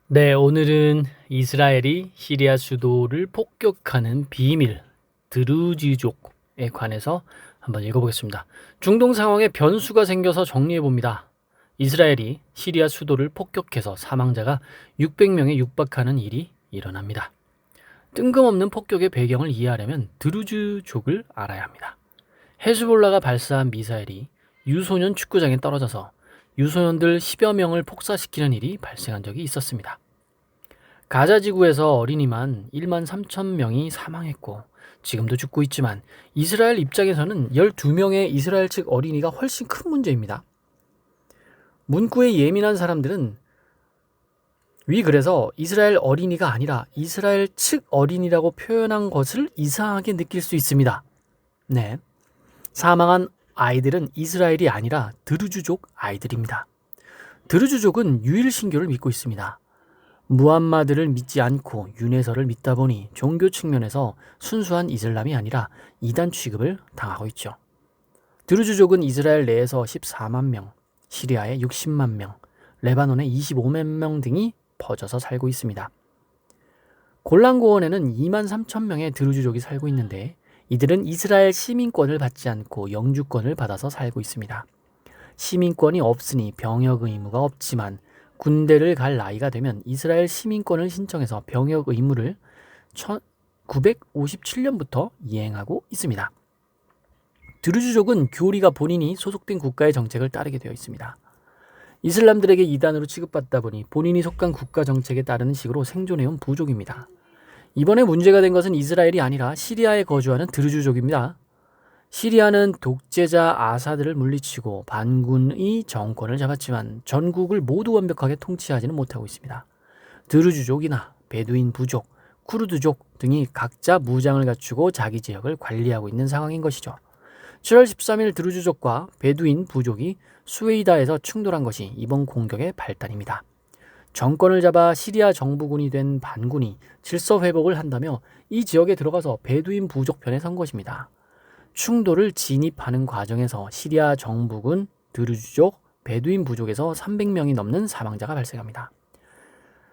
네, 오늘은 이스라엘이 시리아 수도를 폭격하는 비밀, 드루즈족에 관해서 한번 읽어보겠습니다. 중동 상황에 변수가 생겨서 정리해봅니다. 이스라엘이 시리아 수도를 폭격해서 사망자가 600명에 육박하는 일이 일어납니다. 뜬금없는 폭격의 배경을 이해하려면 드루즈족을 알아야 합니다. 헤즈볼라가 발사한 미사일이 유소년 축구장에 떨어져서 유소년들 10여 명을 폭사시키는 일이 발생한 적이 있었습니다. 가자 지구에서 어린이만 1만 3천 명이 사망했고 지금도 죽고 있지만 이스라엘 입장에서는 12명의 이스라엘 측 어린이가 훨씬 큰 문제입니다. 문구에 예민한 사람들은 그래서 이스라엘 어린이가 아니라 이스라엘 측 어린이라고 표현한 것을 이상하게 느낄 수 있습니다. 네, 사망한 아이들은 이스라엘이 아니라 드루즈족 아이들입니다. 드루즈족은 유일 신교를 믿고 있습니다. 무함마드를 믿지 않고 윤회설을 믿다 보니 종교 측면에서 순수한 이슬람이 아니라 이단 취급을 당하고 있죠. 드루즈족은 이스라엘 내에서 14만 명, 시리아에 60만 명, 레바논에 25만 명 등이 퍼져서 살고 있습니다. 골란고원에는 2만 3천 명의 드루즈족이 살고 있는데 이들은 이스라엘 시민권을 받지 않고 영주권을 받아서 살고 있습니다. 시민권이 없으니 병역 의무가 없지만 군대를 갈 나이가 되면 이스라엘 시민권을 신청해서 병역 의무를 1957년부터 이행하고 있습니다. 드루즈족은 교리가 본인이 소속된 국가의 정책을 따르게 되어 있습니다. 이슬람들에게 이단으로 취급받다 보니 본인이 속한 국가 정책에 따르는 식으로 생존해온 부족입니다. 이번에 문제가 된 것은 이스라엘이 아니라 시리아에 거주하는 드루즈족입니다. 시리아는 독재자 아사드를 물리치고 반군의 정권을 잡았지만 전국을 모두 완벽하게 통치하지는 못하고 있습니다. 드루즈족이나 베두인 부족, 쿠르드족 등이 각자 무장을 갖추고 자기 지역을 관리하고 있는 상황인 것이죠. 7월 13일 드루즈족과 베두인 부족이 수웨이다에서 충돌한 것이 이번 공격의 발단입니다. 정권을 잡아 시리아 정부군이 된 반군이 질서 회복을 한다며 이 지역에 들어가서 베두인 부족 편에 선 것입니다. 충돌을 진입하는 과정에서 시리아 정부군, 드루즈족, 베두인 부족에서 300명이 넘는 사망자가 발생합니다.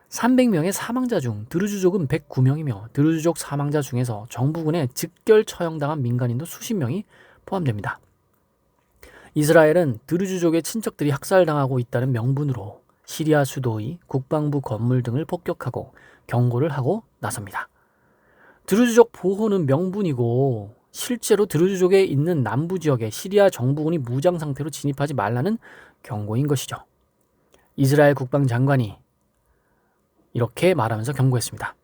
300명의 사망자 중 드루즈족은 109명이며 드루즈족 사망자 중에서 정부군에 즉결 처형당한 민간인도 수십 명이 포함됩니다. 이스라엘은 드루즈족의 친척들이 학살당하고 있다는 명분으로 시리아 수도의 국방부 건물 등을 폭격하고 경고를 하고 나섭니다. 드루즈족 보호는 명분이고 실제로 드루즈족에 있는 남부 지역에 시리아 정부군이 무장 상태로 진입하지 말라는 경고인 것이죠. 이스라엘 국방장관이 이렇게 말하면서 경고했습니다.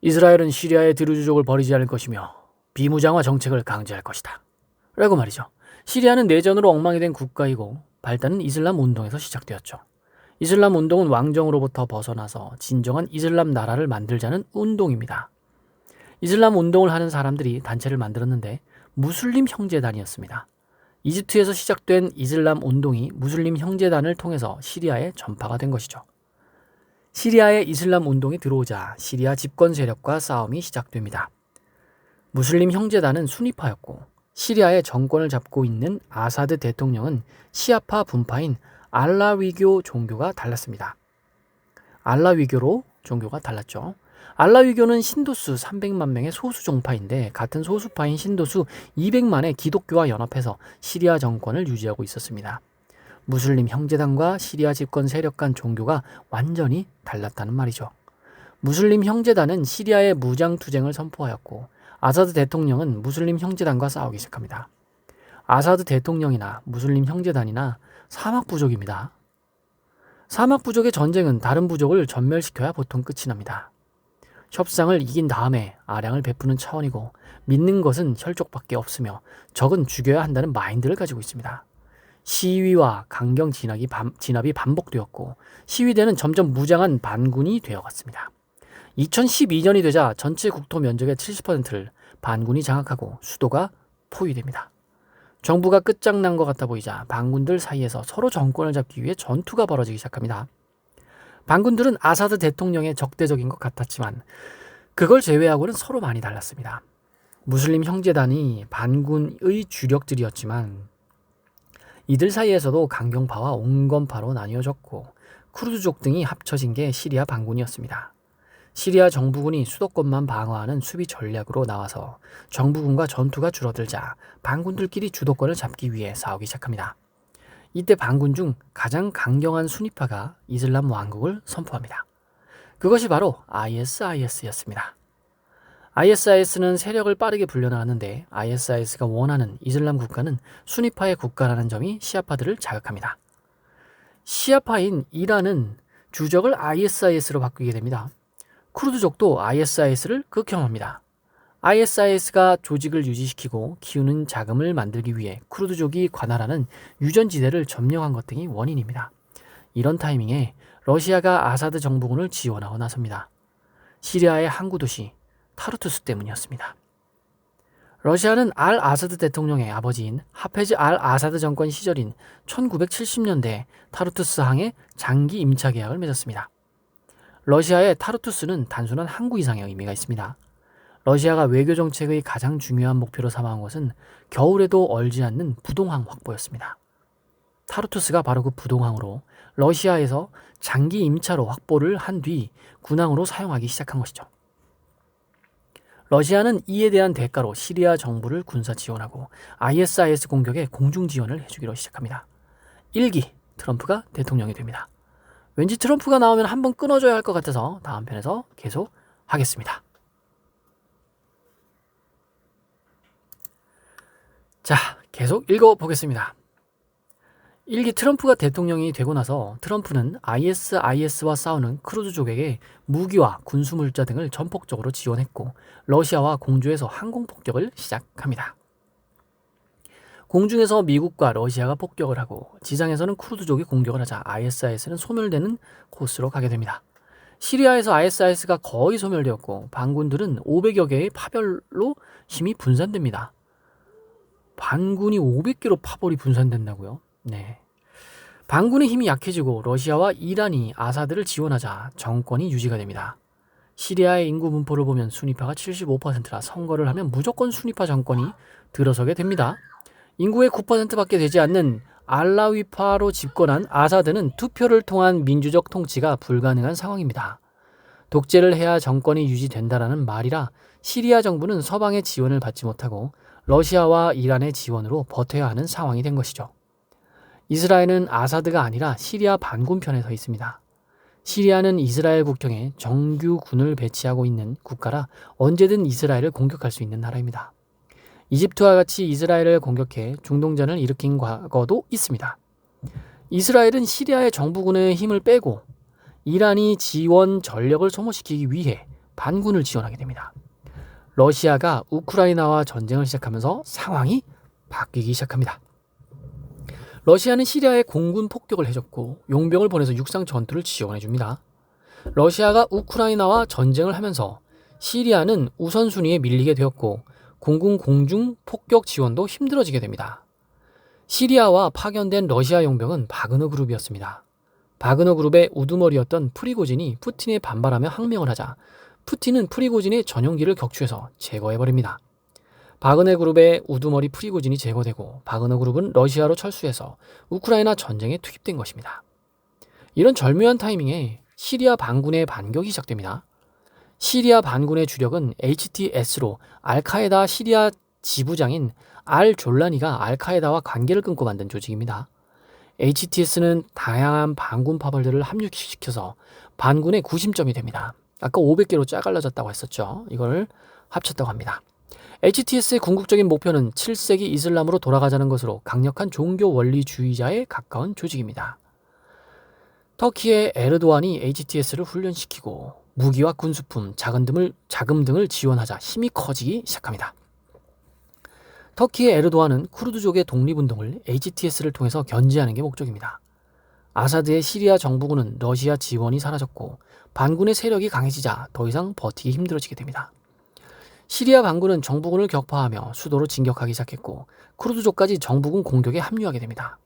이스라엘은 시리아의 드루즈족을 버리지 않을 것이며 비무장화 정책을 강제할 것이다. 라고 말이죠. 시리아는 내전으로 엉망이 된 국가이고 발단은 이슬람 운동에서 시작되었죠. 이슬람 운동은 왕정으로부터 벗어나서 진정한 이슬람 나라를 만들자는 운동입니다. 이슬람 운동을 하는 사람들이 단체를 만들었는데 무슬림 형제단이었습니다. 이집트에서 시작된 이슬람 운동이 무슬림 형제단을 통해서 시리아에 전파가 된 것이죠. 시리아에 이슬람 운동이 들어오자 시리아 집권 세력과 싸움이 시작됩니다. 무슬림 형제단은 순위파였고 시리아의 정권을 잡고 있는 아사드 대통령은 시아파 분파인 알라위교 종교가 달랐습니다. 알라위교로 종교가 달랐죠. 알라위교는 신도수 300만 명의 소수 종파인데 같은 소수파인 신도수 200만의 기독교와 연합해서 시리아 정권을 유지하고 있었습니다. 무슬림 형제단과 시리아 집권 세력 간 종교가 완전히 달랐다는 말이죠. 무슬림 형제단은 시리아의 무장투쟁을 선포하였고 아사드 대통령은 무슬림 형제단과 싸우기 시작합니다. 아사드 대통령이나 무슬림 형제단이나 사막부족입니다. 사막부족의 전쟁은 다른 부족을 전멸시켜야 보통 끝이 납니다. 협상을 이긴 다음에 아량을 베푸는 차원이고 믿는 것은 혈족밖에 없으며 적은 죽여야 한다는 마인드를 가지고 있습니다. 시위와 강경 진압이 반복되었고 시위대는 점점 무장한 반군이 되어갔습니다. 2012년이 되자 전체 국토 면적의 70%를 반군이 장악하고 수도가 포위됩니다. 정부가 끝장난 것 같아 보이자 반군들 사이에서 서로 정권을 잡기 위해 전투가 벌어지기 시작합니다. 반군들은 아사드 대통령의 적대적인 것 같았지만 그걸 제외하고는 서로 많이 달랐습니다. 무슬림 형제단이 반군의 주력들이었지만 이들 사이에서도 강경파와 온건파로 나뉘어졌고 쿠르드족 등이 합쳐진 게 시리아 반군이었습니다. 시리아 정부군이 수도권만 방어하는 수비 전략으로 나와서 정부군과 전투가 줄어들자 반군들끼리 주도권을 잡기 위해 싸우기 시작합니다. 이때 반군 중 가장 강경한 순위파가 이슬람 왕국을 선포합니다. 그것이 바로 ISIS였습니다. ISIS는 세력을 빠르게 불려나가는데 ISIS가 원하는 이슬람 국가는 순위파의 국가라는 점이 시아파들을 자극합니다. 시아파인 이란은 주적을 ISIS로 바꾸게 됩니다. 쿠르드족도 ISIS를 극혐합니다. ISIS가 조직을 유지시키고 키우는 자금을 만들기 위해 쿠르드족이 관할하는 유전지대를 점령한 것 등이 원인입니다. 이런 타이밍에 러시아가 아사드 정부군을 지원하고 나섭니다. 시리아의 항구 도시 타르투스 때문이었습니다. 러시아는 알 아사드 대통령의 아버지인 하페즈 알 아사드 정권 시절인 1970년대 타르투스 항에 장기 임차 계약을 맺었습니다. 러시아의 타르투스는 단순한 항구 이상의 의미가 있습니다. 러시아가 외교 정책의 가장 중요한 목표로 삼아온 것은 겨울에도 얼지 않는 부동항 확보였습니다. 타르투스가 바로 그 부동항으로 러시아에서 장기 임차로 확보를 한 뒤 군항으로 사용하기 시작한 것이죠. 러시아는 이에 대한 대가로 시리아 정부를 군사 지원하고 ISIS 공격에 공중 지원을 해주기로 시작합니다. 1기 트럼프가 대통령이 됩니다. 왠지 트럼프가 나오면 한번 끊어줘야 할 것 같아서 다음 편에서 계속 하겠습니다. 자, 계속 읽어보겠습니다. 1기 트럼프가 대통령이 되고 나서 트럼프는 ISIS와 싸우는 크루즈족에게 무기와 군수물자 등을 전폭적으로 지원했고 러시아와 공조에서 항공폭격을 시작합니다. 공중에서 미국과 러시아가 폭격을 하고 지상에서는 쿠르드족이 공격을 하자 ISIS는 소멸되는 코스로 가게 됩니다. 시리아에서 ISIS가 거의 소멸되었고 반군들은 500여 개의 파별로 힘이 분산됩니다. 반군이 500개로 파벌이 분산된다고요? 네. 반군의 힘이 약해지고 러시아와 이란이 아사드를 지원하자 정권이 유지가 됩니다. 시리아의 인구 분포를 보면 순위파가 75%라 선거를 하면 무조건 순위파 정권이 들어서게 됩니다. 인구의 9%밖에 되지 않는 알라위파로 집권한 아사드는 투표를 통한 민주적 통치가 불가능한 상황입니다. 독재를 해야 정권이 유지된다라는 말이라 시리아 정부는 서방의 지원을 받지 못하고 러시아와 이란의 지원으로 버텨야 하는 상황이 된 것이죠. 이스라엘은 아사드가 아니라 시리아 반군 편에 서 있습니다. 시리아는 이스라엘 국경에 정규 군을 배치하고 있는 국가라 언제든 이스라엘을 공격할 수 있는 나라입니다. 이집트와 같이 이스라엘을 공격해 중동전을 일으킨 과거도 있습니다. 이스라엘은 시리아의 정부군의 힘을 빼고 이란이 지원 전력을 소모시키기 위해 반군을 지원하게 됩니다. 러시아가 우크라이나와 전쟁을 시작하면서 상황이 바뀌기 시작합니다. 러시아는 시리아에 공군 폭격을 해줬고 용병을 보내서 육상 전투를 지원해줍니다. 러시아가 우크라이나와 전쟁을 하면서 시리아는 우선순위에 밀리게 되었고 공군 공중 폭격 지원도 힘들어지게 됩니다. 시리아와 파견된 러시아 용병은 바그너 그룹이었습니다. 바그너 그룹의 우두머리였던 프리고진이 푸틴에 반발하며 항명을 하자 푸틴은 프리고진의 전용기를 격추해서 제거해버립니다. 바그너 그룹의 우두머리 프리고진이 제거되고 바그너 그룹은 러시아로 철수해서 우크라이나 전쟁에 투입된 것입니다. 이런 절묘한 타이밍에 시리아 반군의 반격이 시작됩니다. 시리아 반군의 주력은 HTS로 알카에다 시리아 지부장인 알 졸라니가 알카에다와 관계를 끊고 만든 조직입니다. HTS는 다양한 반군 파벌들을 합류시켜서 반군의 구심점이 됩니다. 아까 500개로 짜갈라졌다고 했었죠. 이걸 합쳤다고 합니다. HTS의 궁극적인 목표는 7세기 이슬람으로 돌아가자는 것으로 강력한 종교 원리주의자에 가까운 조직입니다. 터키의 에르도안이 HTS를 훈련시키고 무기와 군수품, 자금 등을 지원하자 힘이 커지기 시작합니다. 터키의 에르도안은 쿠르드족의 독립운동을 HTS를 통해서 견제하는 게 목적입니다. 아사드의 시리아 정부군은 러시아 지원이 사라졌고 반군의 세력이 강해지자 더 이상 버티기 힘들어지게 됩니다. 시리아 반군은 정부군을 격파하며 수도로 진격하기 시작했고 쿠르드족까지 정부군 공격에 합류하게 됩니다.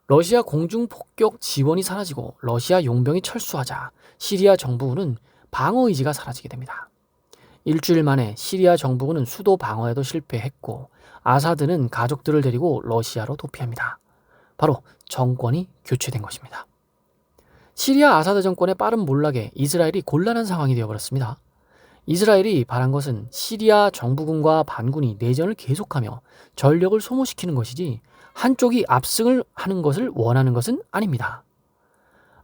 러시아 공중 폭격 지원이 사라지고 러시아 용병이 철수하자 시리아 정부군은 방어 의지가 사라지게 됩니다. 일주일 만에 시리아 정부군은 수도 방어에도 실패했고 아사드는 가족들을 데리고 러시아로 도피합니다. 바로 정권이 교체된 것입니다. 시리아 아사드 정권의 빠른 몰락에 이스라엘이 곤란한 상황이 되어버렸습니다. 이스라엘이 바란 것은 시리아 정부군과 반군이 내전을 계속하며 전력을 소모시키는 것이지 한쪽이 압승을 하는 것을 원하는 것은 아닙니다.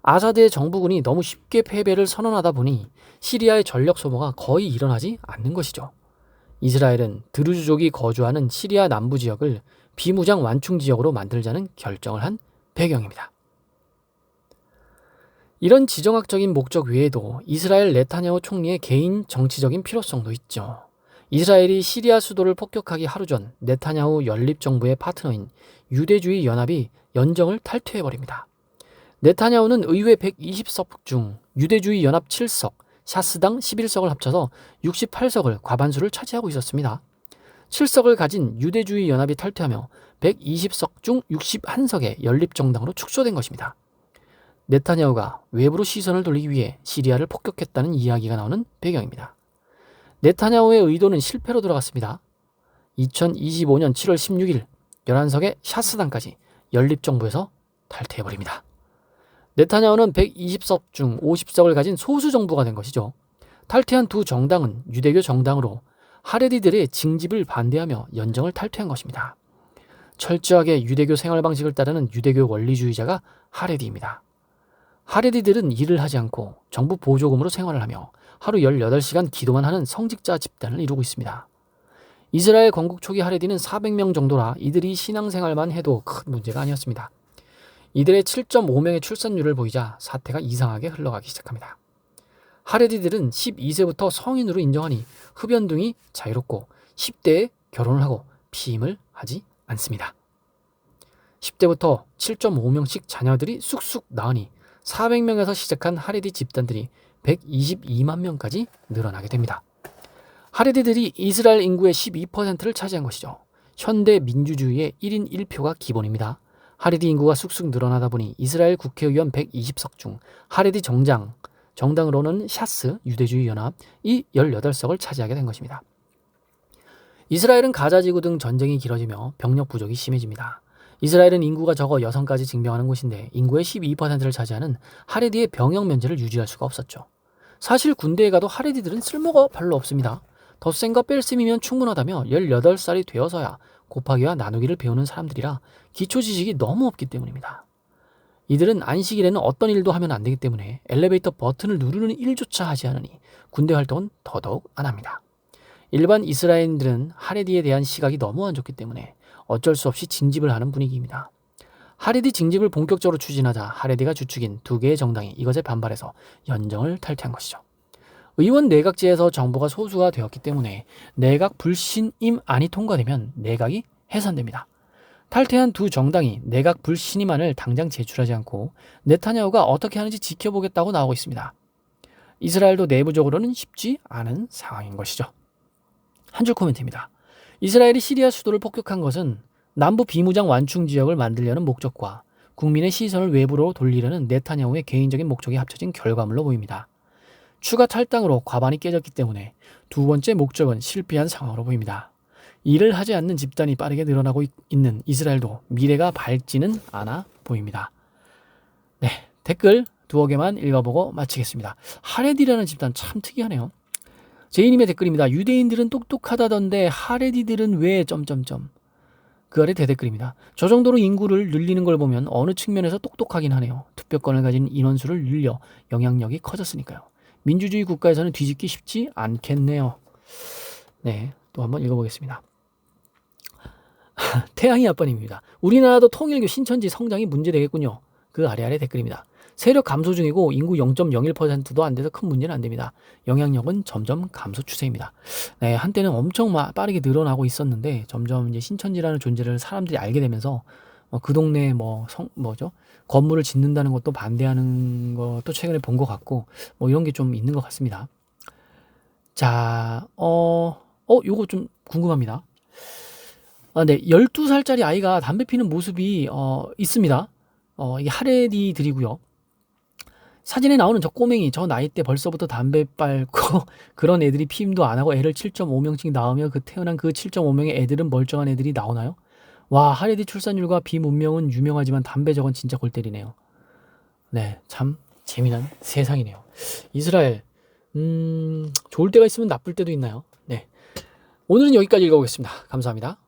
아사드의 정부군이 너무 쉽게 패배를 선언하다 보니 시리아의 전력 소모가 거의 일어나지 않는 것이죠. 이스라엘은 드루즈족이 거주하는 시리아 남부 지역을 비무장 완충 지역으로 만들자는 결정을 한 배경입니다. 이런 지정학적인 목적 외에도 이스라엘 네타냐후 총리의 개인 정치적인 필요성도 있죠. 이스라엘이 시리아 수도를 폭격하기 하루 전 네타냐후 연립정부의 파트너인 유대주의 연합이 연정을 탈퇴해버립니다. 네타냐후는 의회 120석 중 유대주의 연합 7석, 샤스당 11석을 합쳐서 68석을 과반수를 차지하고 있었습니다. 7석을 가진 유대주의 연합이 탈퇴하며 120석 중 61석의 연립정당으로 축소된 것입니다. 네타냐후가 외부로 시선을 돌리기 위해 시리아를 폭격했다는 이야기가 나오는 배경입니다. 네타냐후의 의도는 실패로 돌아갔습니다. 2025년 7월 16일 11석의 샤스당까지 연립정부에서 탈퇴해버립니다. 네타냐후는 120석 중 50석을 가진 소수정부가 된 것이죠. 탈퇴한 두 정당은 유대교 정당으로 하레디들의 징집을 반대하며 연정을 탈퇴한 것입니다. 철저하게 유대교 생활 방식을 따르는 유대교 원리주의자가 하레디입니다. 하레디들은 일을 하지 않고 정부 보조금으로 생활을 하며 하루 18시간 기도만 하는 성직자 집단을 이루고 있습니다. 이스라엘 건국 초기 하레디는 400명 정도라 이들이 신앙생활만 해도 큰 문제가 아니었습니다. 이들의 7.5명의 출산율을 보이자 사태가 이상하게 흘러가기 시작합니다. 하레디들은 12세부터 성인으로 인정하니 흡연 등이 자유롭고 10대에 결혼을 하고 피임을 하지 않습니다. 10대부터 7.5명씩 자녀들이 쑥쑥 낳으니 400명에서 시작한 하레디 집단들이 122만 명까지 늘어나게 됩니다. 하레디들이 이스라엘 인구의 12%를 차지한 것이죠. 현대 민주주의의 1인 1표가 기본입니다. 하레디 인구가 쑥쑥 늘어나다 보니 이스라엘 국회의원 120석 중 하레디 정당으로는 샤스 유대주의 연합이 18석을 차지하게 된 것입니다. 이스라엘은 가자지구 등 전쟁이 길어지며 병력 부족이 심해집니다. 이스라엘은 인구가 적어 여성까지 징병하는 곳인데 인구의 12%를 차지하는 하레디의 병역 면제를 유지할 수가 없었죠. 사실 군대에 가도 하레디들은 쓸모가 별로 없습니다. 덧셈과 뺄셈이면 충분하다며 18살이 되어서야 곱하기와 나누기를 배우는 사람들이라 기초 지식이 너무 없기 때문입니다. 이들은 안식일에는 어떤 일도 하면 안 되기 때문에 엘리베이터 버튼을 누르는 일조차 하지 않으니 군대 활동은 더더욱 안 합니다. 일반 이스라엘인들은 하레디에 대한 시각이 너무 안 좋기 때문에 어쩔 수 없이 징집을 하는 분위기입니다. 하레디 징집을 본격적으로 추진하자 하레디가 주축인 두 개의 정당이 이것에 반발해서 연정을 탈퇴한 것이죠. 의원 내각제에서 정부가 소수가 되었기 때문에 내각 불신임안이 통과되면 내각이 해산됩니다. 탈퇴한 두 정당이 내각 불신임안을 당장 제출하지 않고 네타냐후가 어떻게 하는지 지켜보겠다고 나오고 있습니다. 이스라엘도 내부적으로는 쉽지 않은 상황인 것이죠. 한 줄 코멘트입니다. 이스라엘이 시리아 수도를 폭격한 것은 남부 비무장 완충 지역을 만들려는 목적과 국민의 시선을 외부로 돌리려는 네타냐후의 개인적인 목적이 합쳐진 결과물로 보입니다. 추가 탈당으로 과반이 깨졌기 때문에 두 번째 목적은 실패한 상황으로 보입니다. 일을 하지 않는 집단이 빠르게 늘어나고 있는 이스라엘도 미래가 밝지는 않아 보입니다. 네, 댓글 두어 개만 읽어보고 마치겠습니다. 하레디라는 집단 참 특이하네요. 제이님의 댓글입니다. 유대인들은 똑똑하다던데 하레디들은 왜 점점점. 그 아래 대댓글입니다. 저 정도로 인구를 늘리는 걸 보면 어느 측면에서 똑똑하긴 하네요. 투표권을 가진 인원수를 늘려 영향력이 커졌으니까요. 민주주의 국가에서는 뒤집기 쉽지 않겠네요. 네, 또 한번 읽어보겠습니다. 태양이 아빠님입니다. 우리나라도 통일교 신천지 성장이 문제되겠군요. 그 아래 댓글입니다. 세력 감소 중이고 인구 0.01%도 안 돼서 큰 문제는 안 됩니다. 영향력은 점점 감소 추세입니다. 네, 한때는 엄청 빠르게 늘어나고 있었는데 점점 이제 신천지라는 존재를 사람들이 알게 되면서 그 동네에 건물을 짓는다는 것도 반대하는 것도 최근에 본 것 같고 이런 게 좀 있는 것 같습니다. 자, 요거 좀 궁금합니다. 네, 12살짜리 아이가 담배 피는 모습이 있습니다. 이게 하레디들이고요. 사진에 나오는 저 꼬맹이, 저 나이 때 벌써부터 담배 빨고 그런 애들이 피임도 안 하고 애를 7.5명씩 낳으며 태어난 그 7.5명의 애들은 멀쩡한 애들이 나오나요? 와, 하레디 출산율과 비문명은 유명하지만 담배 저건 진짜 골 때리네요. 네, 참 재미난 세상이네요. 이스라엘, 좋을 때가 있으면 나쁠 때도 있나요? 네. 오늘은 여기까지 읽어보겠습니다. 감사합니다.